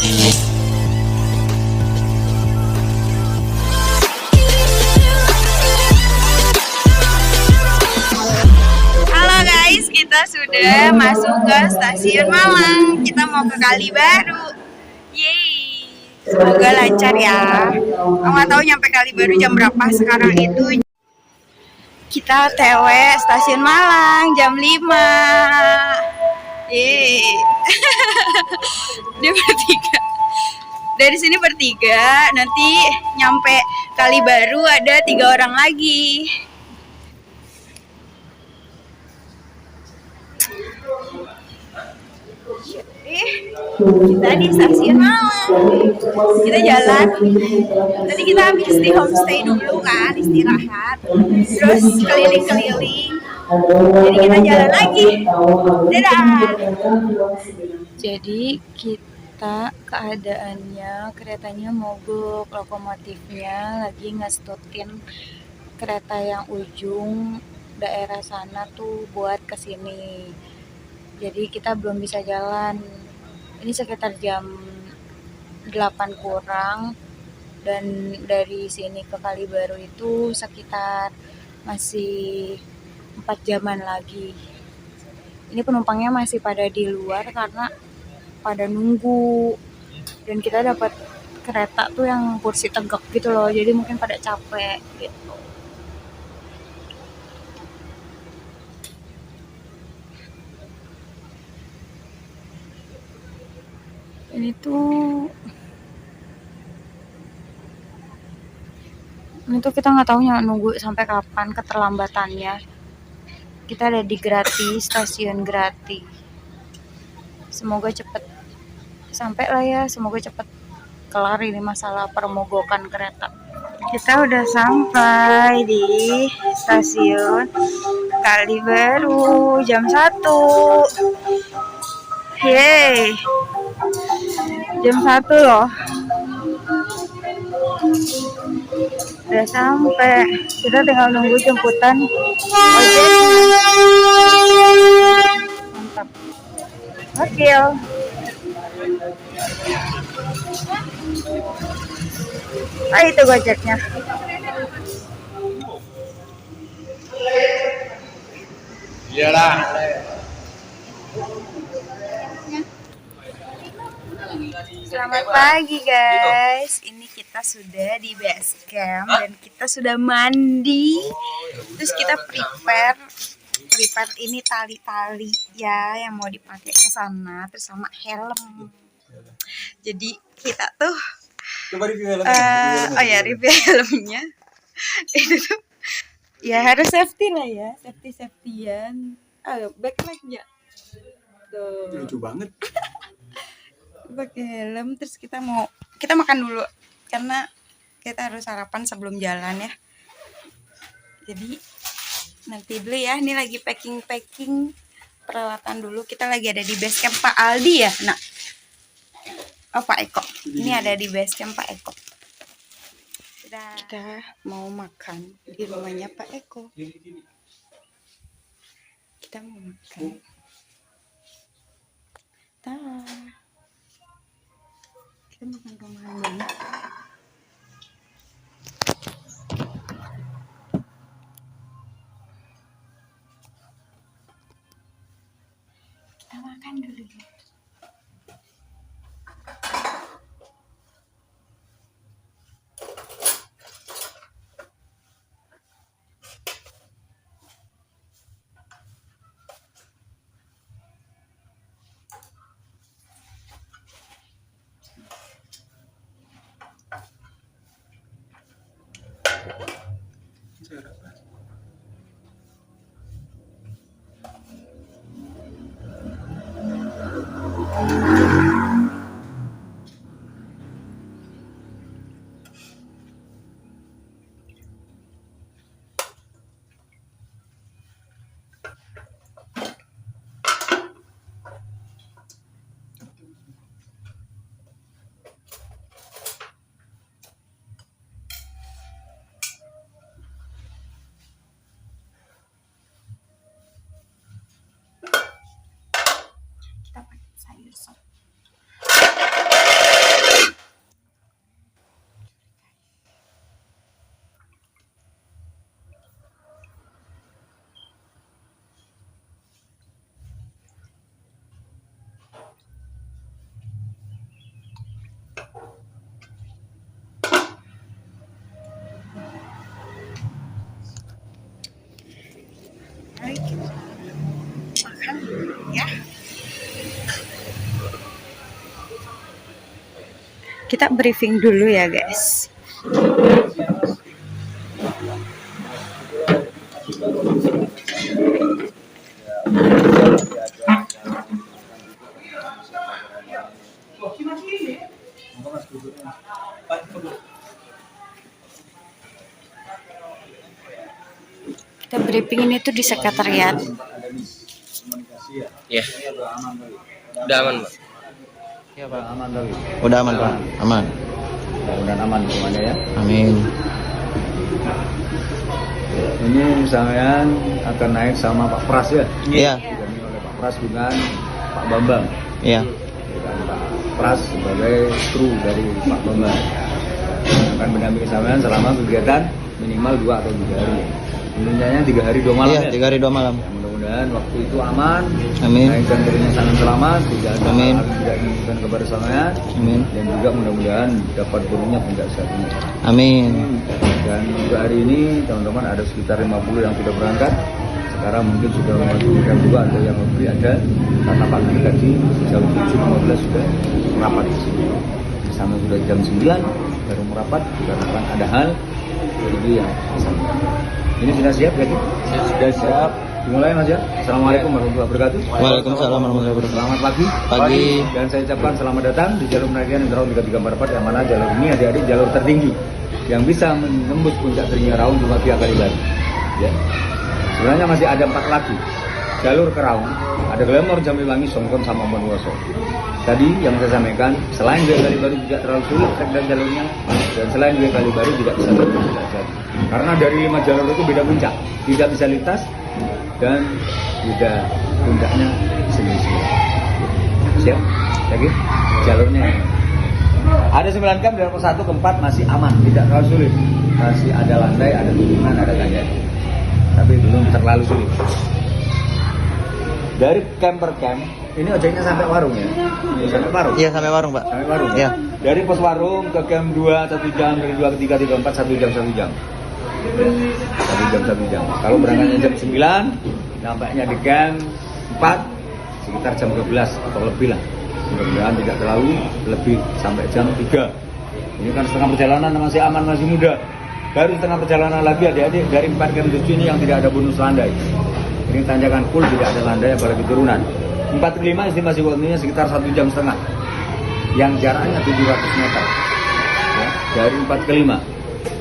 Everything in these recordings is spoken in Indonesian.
Halo guys, kita sudah masuk ke stasiun Malang. Kita mau ke Kalibaru. Yeay, semoga lancar ya. Nggak tahu nyampe Kalibaru jam berapa sekarang itu. Kita TW stasiun Malang jam 5. Yeay. Dia bertiga. Dari sini bertiga, nanti nyampe Kalibaru ada 3 orang lagi. Kita di stasiun Malang, kita jalan. Tadi kita habis di homestay dulu kan, istirahat, terus keliling-keliling. Jadi kita jalan lagi. Dadah. Jadi kita keadaannya keretanya mogok, lokomotifnya lagi ngestotin kereta yang ujung daerah sana tuh buat kesini. Jadi kita belum bisa jalan. Ini sekitar jam 8 kurang, dan dari sini ke Kalibaru itu sekitar masih 4 jaman lagi. Ini penumpangnya masih pada di luar karena pada nunggu, dan kita dapat kereta tuh yang kursi tegak gitu loh, jadi mungkin pada capek gitu. Ini tuh kita nggak tahu nunggu sampai kapan keterlambatannya. Kita ada di Grati, stasiun Grati. Semoga cepet sampai lah ya, semoga cepet kelar ini masalah permogokan kereta. Kita udah sampai di stasiun Kalibaru jam 1. Yeay, jam 1 loh. Udah sampai, kita tinggal nunggu jemputan ojek. Mantap, gokil. Itu gojeknya. Iyalah. Selamat pagi guys. Ini kita sudah di base camp dan kita sudah mandi. Terus kita prepare ini tali-tali ya yang mau dipakai ke sana, terus sama helm. Jadi kita tuh review helmnya. Itu tuh ya harus safety lah ya, safety-safetyan. Backlightnya tuh Lucu banget. pakai helm. Terus kita makan dulu karena kita harus sarapan sebelum jalan ya. Jadi nanti dulu ya, ini lagi packing peralatan dulu. Kita lagi ada di base camp Pak Aldi ya, nak. Oh, Pak Eko. Ini ada di base camp Pak Eko. Kita mau makan di rumahnya Pak Eko. Kita mau makan. Kita makan rumahan banget. Kita makan dulu ya. Kita briefing dulu ya guys. Kita briefing ini tuh di sekretariat. Ya, udah aman, Pak. Ya Pak, aman tadi. Udah aman Pak, aman. Mudah-mudahan aman semuanya ya. Amin. Ini sampean akan naik sama Pak Pras ya? Iya. Didampingi oleh Pak Pras dengan Pak Bambang. Iya. Dan Pak Pras sebagai kru dari Pak Bambang. Akan mendampingi sampean selama kegiatan minimal 2 atau 3 hari. Intinya 3 hari 2 malam Iya, ya? 3 hari 2 malam. Ya, mudah-mudahan waktu itu aman. Amin. Naik dan turunnya sangat selamat, tidak ada Amin. hal tidak diinginkan kepada sampean. Amin. Dan juga mudah-mudahan dapat turunnya puncak satunya. Amin. Dan juga hari ini teman-teman ada sekitar 50 yang sudah berangkat. Sekarang mungkin sudah mengajukan juga ada yang membeli ada. Karena pagi tadi jam 7.15 sudah merapat di sini. Sama sudah jam 9 baru merapat dikarenakan ada hal itu yang sama. Ini sudah siap ya? Sudah siap. Dimulai Mas ya. Assalamualaikum warahmatullahi wabarakatuh. Waalaikumsalam warahmatullahi wabarakatuh. Selamat pagi. Pagi. Dan saya ucapkan selamat datang di jalur pendakian Raung 3344 yang mana jalur ini adik-adik jalur tertinggi yang bisa menembus puncak teringgi Raung cuma via Kalibari. Ya. Sebenarnya masih ada 4 lagi jalur ke Raung. Ada Glamor, Jamiwangi, Songkon, sama Bondowoso. Tadi yang saya sampaikan, selain via Kalibari tidak terlalu sulit trek dan jalurnya, dan selain via Kalibari tidak bisa terjadi. Karena dari 5 jalur itu beda puncak, tidak bisa lintas dan beda puncaknya sendiri-sendiri. Siap? Yakin? Jalurnya ada 9 camp dari pos 1 ke 4 masih aman, tidak terlalu sulit. Masih ada landai, ada turunan, ada tanjakan. Tapi belum terlalu sulit. Dari camp per camp, ini ojeknya sampai warung ya? Sampai warung? Iya, sampai warung Pak. Sampai warung? Iya. Dari pos warung ke camp 2 1 jam, dari 2 ke 3, 3 ke 4 1 jam 1 jam. 1 jam 1 jam. Kalau berangkatnya jam 9, nampaknya di camp 4 sekitar jam 12 atau lebih lah. Mudah-mudahan tidak terlalu lebih sampai jam 3. Ini kan setengah perjalanan masih aman, masih muda. Baru setengah perjalanan lagi adik-adik dari 4 camp 7 ini yang tidak ada bonus landai. Ini tanjakan full, tidak ada landai apalagi turunan. 4 ke 5 estimasi waktunya sekitar 1 jam setengah. Yang jaraknya 700 meter. Ya, dari 4 ke 5.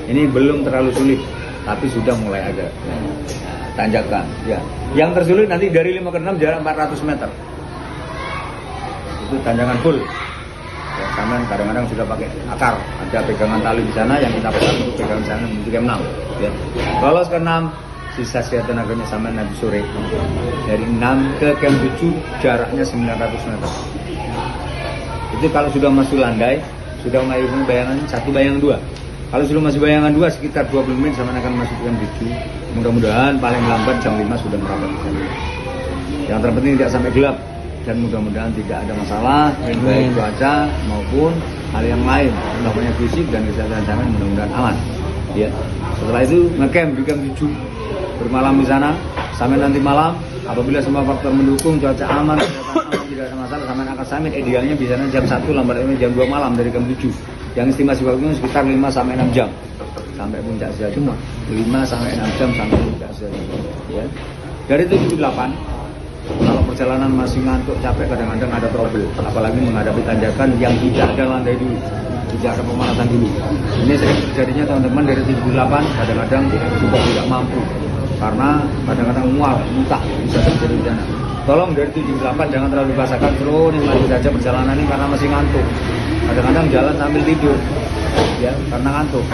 Ini belum terlalu sulit, tapi sudah mulai ada tanjakan. Ya. Yang tersulit nanti dari 5 ke 6 jarak 400 meter. Itu tanjakan full. Ya, sama kadang-kadang sudah pakai akar, ada pegangan tali di sana yang kita pegang untuk pegangan sana menuju camp 6. Ya. Lolos ke 6, sisa tenaganya sampai nanti sore. Dari 6 ke camp 7 jaraknya 900 meter. Itu kalau sudah masuk landai, sudah mulai bayangan 1 bayangan 2. Kalau sudah masih bayangan 2 sekitar 20 menit sama akan masuk camp 7. Mudah-mudahan paling lambat jam 5 sudah merapat di sana. Yang terpenting tidak sampai gelap dan mudah-mudahan tidak ada masalah baik cuaca maupun hal yang lain, namanya fisik dan kesehatan sampean mudah-mudahan aman. Ya. Setelah itu ngecamp di camp 7, bermalam di sana sampai nanti malam. Apabila semua faktor mendukung, cuaca aman, kesehatan aman, tidak ada masalah, sampean akan summit idealnya biasanya jam 1 lambatnya jam 2 malam dari camp 7. Yang estimasi waktunya sekitar 5 sampai 6 jam sampai puncak Siagung. 5 sampai 6 jam sampai puncak Siagung. Ya. Dari 7 ke 8 kalau perjalanan masih ngantuk, capek, kadang-kadang ada trouble, apalagi menghadapi tanjakan yang tidak ada landai dulu, tidak ada pemanasan dulu. Ini sering terjadinya teman-teman dari 78 kadang-kadang sudah tidak mampu karena kadang-kadang mual, muntah bisa terjadi di sana. Tolong dari 78 jangan terlalu dipaksakan, terus nikmati saja perjalanan ini karena masih ngantuk. Kadang-kadang jalan sambil tidur, ya karena ngantuk.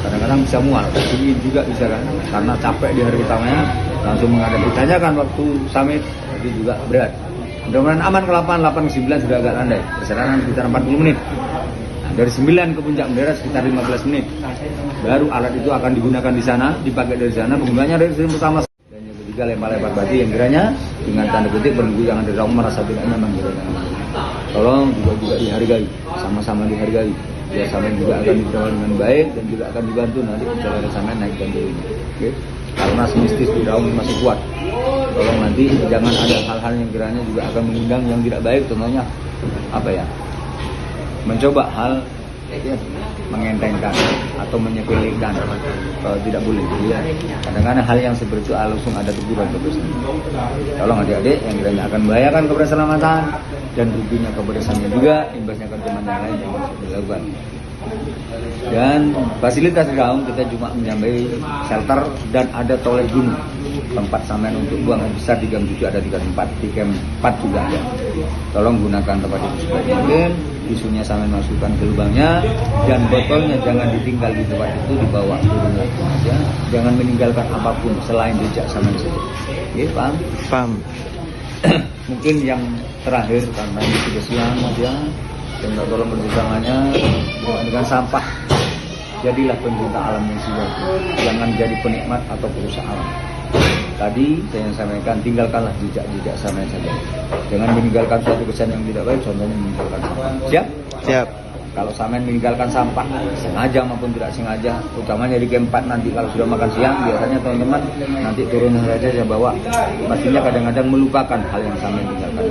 Kadang-kadang bisa mual, dingin juga bisa kan, karena capek di hari utamanya langsung menghadapi tanjakan waktu summit, jadi juga berat. Mudah-mudahan aman ke 8 ke 9 sudah agak landai, perjalanan sekitar 40 menit. Nah, dari 9 ke puncak bendera sekitar 15 menit. Baru alat itu akan digunakan di sana, dipakai dari sana, penggunanya dari sini pertama. Dan yang ketiga lempar-lempar batu yang kiranya dengan tanda kutip menunggu jangan di Raung merasa tidak nyaman. Tolong juga dihargai, sama-sama dihargai. Ya sampai juga akan dikawal dengan baik dan juga akan dibantu nanti perjalanan sampai naik dan turun. Oke? Karena semistis di Raung masih kuat. Tolong nanti jangan ada hal-hal yang kiranya juga akan mengundang yang tidak baik, contohnya apa ya? Mencoba hal ya, mengentengkan atau menyepelekan, tidak boleh. Ya. Kadang-kadang hal yang seperti itu langsung ada teguran ke dosen. Tolong adik-adik yang kiranya akan membahayakan kepada keselamatan dan ruginya kepada dosennya juga, imbasnya ke teman yang lain yang harus dilakukan. Dan fasilitas di dalam kita cuma menyambai shelter dan ada toilet gunung, tempat sampean untuk buang air besar di camp 7 ada 3 tempat, di camp 4 juga ada. Tolong gunakan tempat itu sebaik mungkin, tisunya sampean masukkan ke lubangnya dan botolnya jangan ditinggal di tempat itu, dibawa turun lagi aja. Jangan meninggalkan apapun selain jejak sampean saja. Oke, paham? Paham. Mungkin yang terakhir karena ini sudah siang ya. Dan tolong berjusangannya dengan sampah. Jadilah pencinta alam yang sejati. Jangan jadi penikmat atau perusak alam. Tadi saya sampaikan, tinggalkanlah jejak-jejak sama saja. Jangan meninggalkan suatu kesan yang tidak baik, contohnya meninggalkan sampah. Siap? Siap. Kalau sampean meninggalkan sampah, sengaja maupun tidak sengaja, utamanya di camp 4 nanti kalau sudah makan siang, biasanya teman-teman nanti turun saja saya bawa. Pastinya kadang-kadang melupakan hal yang sampean tinggalkan.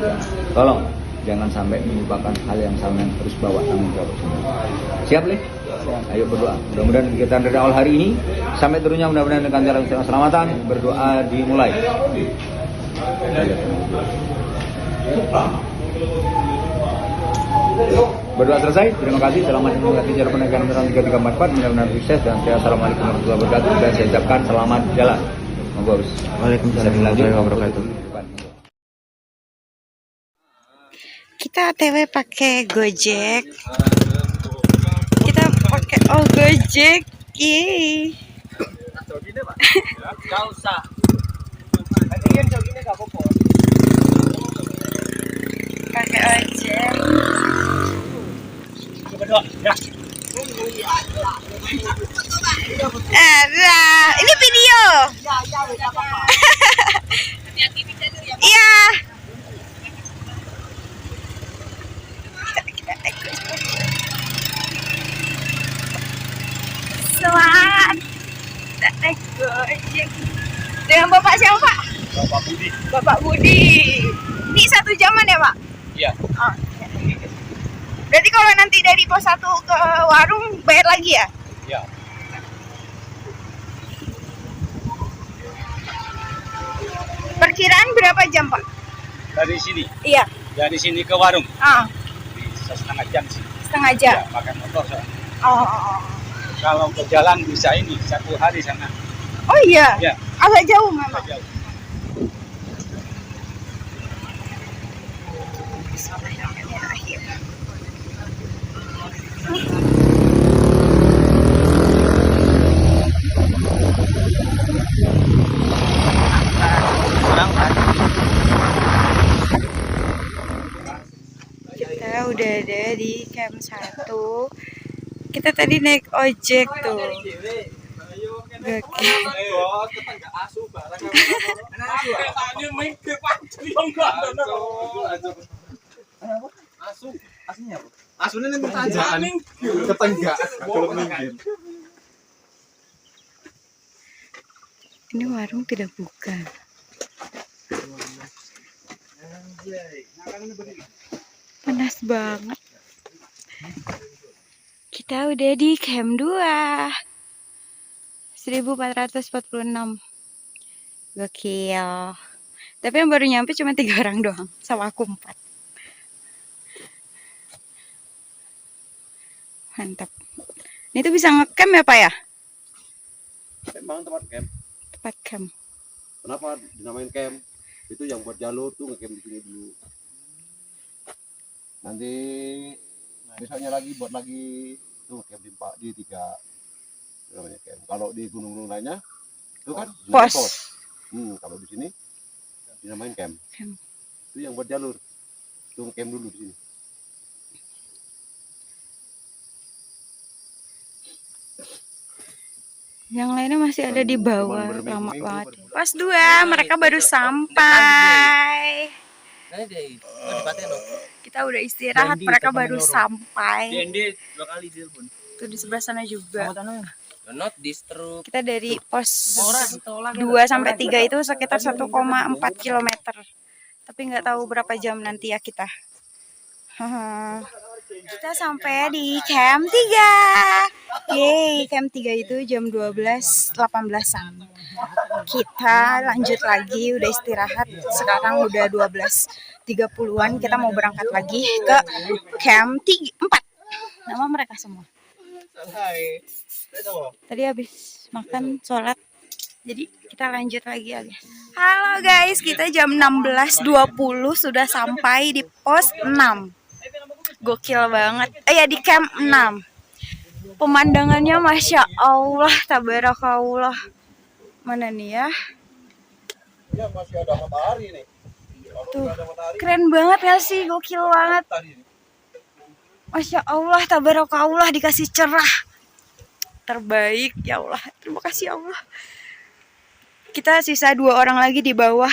Tolong jangan sampai melupakan hal yang sampean harus bawa tanggung jawab. Siap, Lih? Ayo berdoa. Mudah-mudahan kegiatan dari awal hari ini sampai turunnya mudah-mudahan dengan cara keselamatan. Berdoa dimulai. Berdoa selesai. Terima kasih. Selamat menikmati jalan penegakan undang 3344. Mudah-mudahan sukses dan saya assalamualaikum warahmatullahi wabarakatuh. Dan saya ucapkan selamat jalan. Monggo harus. Waalaikumsalam warahmatullahi wabarakatuh. Kita OTW pakai Gojek. Kita pakai Gojek. Yeay. Pakai ojek. Ini video. Iya. Selamat naik Gojek dengan Bapak siapa, Pak? Bapak Budi. Bapak Budi. Ini 1 jaman ya, Pak? Iya. Oh, ya. Berarti kalau nanti dari pos 1 ke warung bayar lagi ya? Iya. Perkiraan berapa jam, Pak? Dari sini. Iya. Dari sini ke warung. Bisa setengah jam sih. Setengah jam. Ya, makan motor soalnya. Oh. Kalau ke jalan bisa ini 1 hari sana. Oh iya. Ya. Agak jauh memang. Jauh. Bismillahirrahmanirrahim. Kita udah ada di camp 1. Kita tadi naik ojek tuh. Gokil. Aslinya nih tanjakan ketenggak kalau minggir. Ini warung tidak buka. Panas banget. Kita udah di camp 2. 1446. Gokil. Tapi yang baru nyampe cuma 3 orang doang, sama aku 4. Mantap. Ini tuh bisa ngecamp ya, Pak ya? Memang tempat camp. Tempat camp. Kenapa dinamain camp? Itu yang buat jalur tuh ngecamp di sini dulu. Nanti besoknya lagi buat lagi tuh camp di 3 namanya camp. Kalau di gunung-gunung lainnya itu kan Pos. Kalau di sini dinamain camp. Camp. Itu yang buat jalur. Tuh camp dulu di sini. Yang lainnya masih ada di bawah, lama banget. Pos 2, mereka baru sampai. Kita udah istirahat, mereka baru sampai. Tuh di sebelah sana juga. Kita dari pos 2 sampai 3 itu sekitar 1,4 km. Tapi nggak tahu berapa jam nanti ya kita. Kita sampai di camp 3. Yeay, camp 3 itu jam 12.18-an. Kita lanjut lagi, udah istirahat. Sekarang udah 12.30-an. Kita mau berangkat lagi ke camp 4. Nama mereka semua. Tadi habis makan, sholat. Jadi kita lanjut lagi ya guys. Halo guys, kita jam 16.20 sudah sampai di pos 6. Gokil banget. Ya di camp 6. Pemandangannya Masya Allah, tabarakallah. Mana nih ya? Ya masih ada matahari nih. Tuh, keren banget gak sih? Gokil banget. Masya Allah, tabarakallah, dikasih cerah. Terbaik, ya Allah. Terima kasih ya Allah. Kita sisa 2 orang lagi di bawah.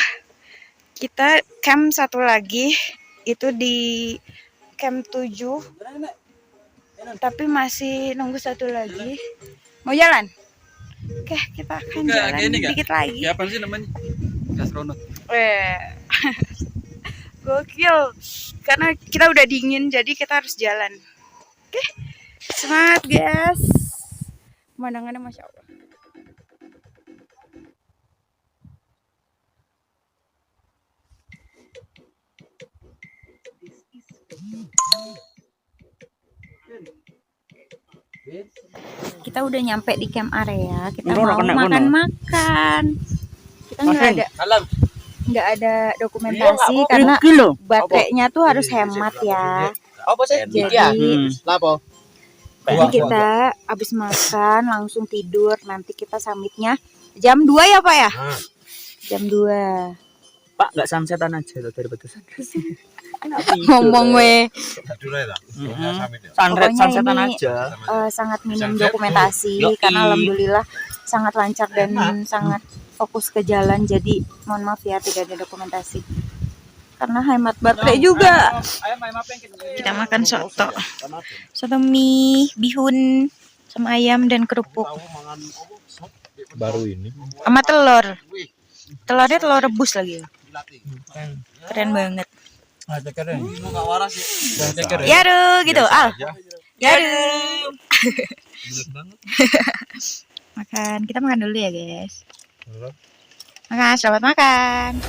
Kita camp 1 lagi. Itu di camp 7. Tapi masih nunggu 1 lagi. Mau jalan? Oke, kita akan jalan dikit lagi. Ya apa sih namanya? Gastronot. Gokil. Karena kita udah dingin, jadi kita harus jalan. Oke, semangat guys. Pemandangannya Masya Allah. Kita udah nyampe di camp area. Kita mau makan-makan. Kita nggak ada dokumentasi karena baterainya tuh harus hemat ya. Jadi kita habis makan langsung tidur. Nanti kita summitnya jam 2 ya Pak ya? Jam 2. Pak, nggak sunsetan aja tuh dari batu sunrise. Ngomong we. Sunsetan ini aja. Sangat minim dokumentasi karena alhamdulillah sangat lancar dan sangat fokus ke jalan. Jadi mohon maaf ya tidak ada dokumentasi. Karena hemat baterai juga. Kita makan soto mie, bihun, sama ayam dan kerupuk. Baru ini. Sama telur. Telurnya telur rebus lagi. Keren banget. Yaru gitu. Yaru. Makan. Kita makan dulu ya guys. Makan. Selamat makan.